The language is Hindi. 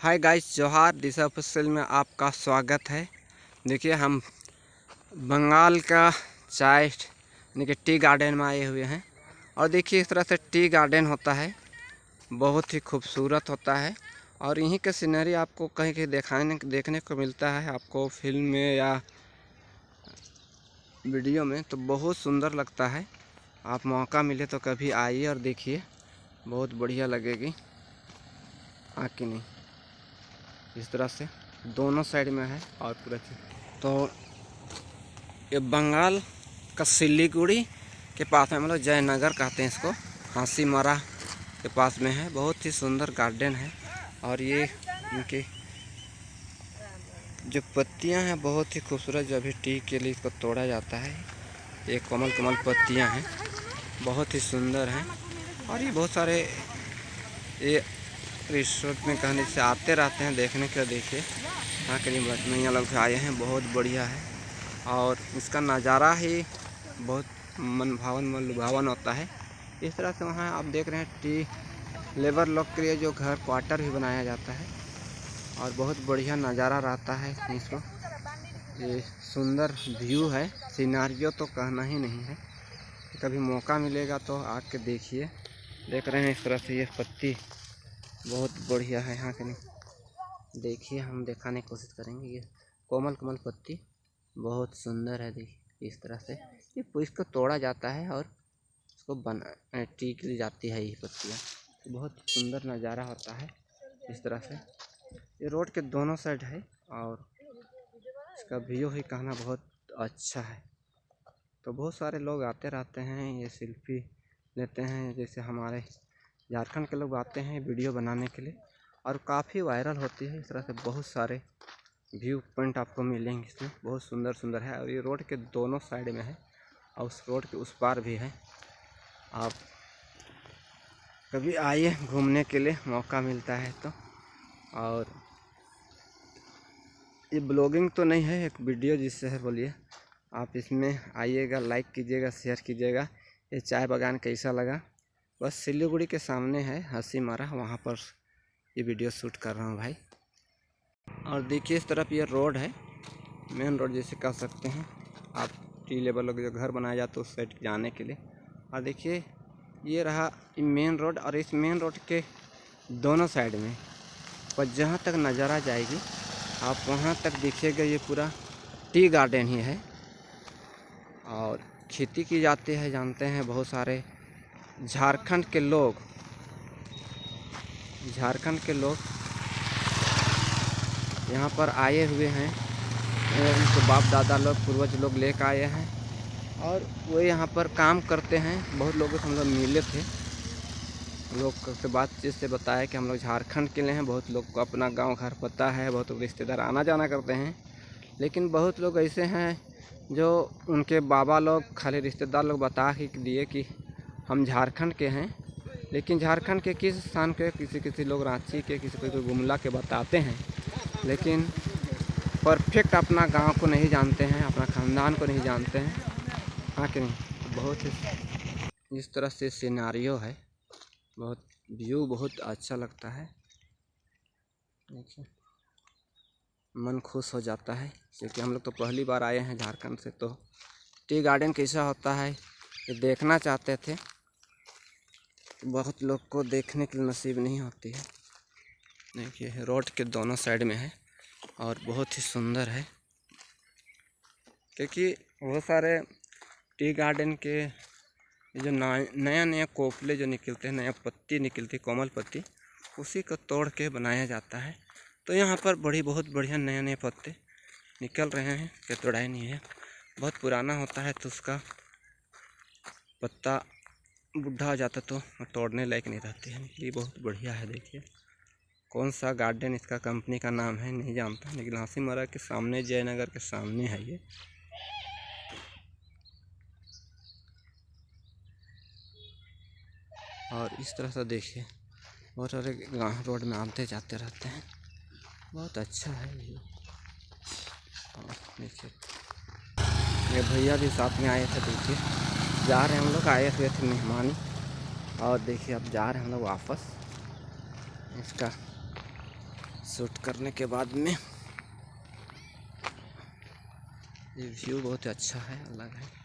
हाय गाइस, जोहार दिशा ऑफिशियल में आपका स्वागत है। देखिए, हम बंगाल का चाय यानी कि टी गार्डन में आए हुए हैं। और देखिए, इस तरह से टी गार्डन होता है, बहुत ही खूबसूरत होता है। और यहीं का सीनरी आपको कहीं कहीं देखने को मिलता है, आपको फिल्म में या वीडियो में, तो बहुत सुंदर लगता है। आप मौका मिले तो कभी आइए और देखिए, बहुत बढ़िया लगेगी आके। नहीं, इस तरह से दोनों साइड में है। और पूरा तो ये बंगाल का सिलीगुड़ी के पास में, मतलब जयनगर कहते हैं इसको, हासीमारा के पास में है। बहुत ही सुंदर गार्डन है। और ये इनकी जो पत्तियां हैं बहुत ही खूबसूरत, जो अभी टी के लिए इसको तोड़ा जाता है। ये कमल कमल पत्तियां हैं, बहुत ही सुंदर हैं। और ये बहुत सारे ये रिसोर्ट में कहने से आते रहते हैं देखने के। देखिए, यहाँ के मैया लोग आए हैं, बहुत बढ़िया है। और इसका नज़ारा ही बहुत मन लुभावन होता है। इस तरह से वहाँ आप देख रहे हैं टी लेबर लोग के लिए जो घर क्वार्टर भी बनाया जाता है। और बहुत बढ़िया नज़ारा रहता है इसको। ये सुंदर व्यू है, सिनारियो तो कहना ही नहीं है। कभी मौका मिलेगा तो आके देखिए। देख रहे हैं इस तरह से ये पत्ती बहुत बढ़िया है यहाँ के। नहीं, देखिए, हम दिखाने की कोशिश करेंगे। ये कोमल कमल पत्ती बहुत सुंदर है। देखिए, इस तरह से ये इसको तोड़ा जाता है और इसको बना टी के लिए जाती है ये पत्तियाँ। बहुत सुंदर नज़ारा होता है। इस तरह से ये रोड के दोनों साइड है और इसका व्यू ही कहना बहुत अच्छा है। तो बहुत सारे लोग आते रहते हैं, ये सेल्फी लेते हैं। जैसे हमारे झारखंड के लोग आते हैं वीडियो बनाने के लिए, और काफ़ी वायरल होती है। इस तरह से बहुत सारे व्यू पॉइंट आपको मिलेंगे इसमें, बहुत सुंदर सुंदर है। और ये रोड के दोनों साइड में है और उस रोड के उस पार भी है। आप कभी आइए घूमने के लिए, मौका मिलता है तो। और ये ब्लॉगिंग तो नहीं है, एक वीडियो जिससे है, बोलिए आप इसमें आइएगा, लाइक कीजिएगा, शेयर कीजिएगा। ये चाय बागान कैसा लगा। बस सिलीगुड़ी के सामने है हासीमारा, वहाँ पर ये वीडियो शूट कर रहा हूँ भाई। और देखिए, इस तरफ ये रोड है, मेन रोड जैसे कह सकते हैं आप। टी लेबर लोग जो घर बनाया जाता है उस साइड जाने के लिए। और देखिए, ये रहा मेन रोड। और इस मेन रोड के दोनों साइड में पर जहाँ तक नज़ारा जाएगी आप वहाँ तक दिखेगा ये पूरा टी गार्डन ही है। और खेती की जाती है, जानते हैं बहुत सारे झारखंड के लोग यहाँ पर आए हुए हैं। उनके बाप दादा लोग, पूर्वज लोग लेकर आए हैं और वो यहाँ पर काम करते हैं। बहुत लोगों से हम लोग मिले थे, लोग से बातचीत से बताया कि हम लोग झारखंड के लिए हैं। बहुत लोग को अपना गांव घर पता है, बहुत रिश्तेदार आना जाना करते हैं। लेकिन बहुत लोग ऐसे हैं जो उनके बाबा लोग, खाली रिश्तेदार लोग बता ही दिए कि हम झारखंड के हैं। लेकिन झारखंड के किस स्थान के, किसी लोग रांची के, किसी को गुमला के बताते हैं, लेकिन परफेक्ट अपना गांव को नहीं जानते हैं, अपना ख़ानदान को नहीं जानते हैं। हाँ कि नहीं। बहुत ही इस तरह से सिनारियो है, बहुत व्यू बहुत अच्छा लगता है। देखिए, मन खुश हो जाता है, क्योंकि हम लोग तो पहली बार आए हैं झारखंड से। तो टी गार्डन कैसा होता है ये देखना चाहते थे। बहुत लोग को देखने के लिए नसीब नहीं होती है। देखिए, रोड के दोनों साइड में है और बहुत ही सुंदर है। क्योंकि बहुत सारे टी गार्डन के जो नया नया कोपले जो निकलते हैं, नया पत्ती निकलती, कोमल पत्ती, उसी को तोड़ के बनाया जाता है। तो यहाँ पर बहुत बढ़िया नए नए पत्ते निकल रहे हैं कि तोड़ाई नहीं है। बहुत पुराना होता है तो उसका पत्ता बूढ़ा हो जाता तो तोड़ने लायक नहीं रहती है। ये बहुत बढ़िया है। देखिए, कौन सा गार्डन, इसका कंपनी का नाम है नहीं जानता, लेकिन हासीमारा के सामने, जयनगर के सामने है ये। और इस तरह से देखिए, बहुत सारे रोड में आते जाते रहते हैं, बहुत अच्छा है ये। और देखिए, ये भैया भी साथ में आए थे। देखिए, जा रहे हैं हम लोग, आए हुए थे मेहमानी। और देखिए, अब जा रहे हैं हम लोग वापस। इसका शूट करने के बाद में ये व्यू बहुत अच्छा है, अलग है।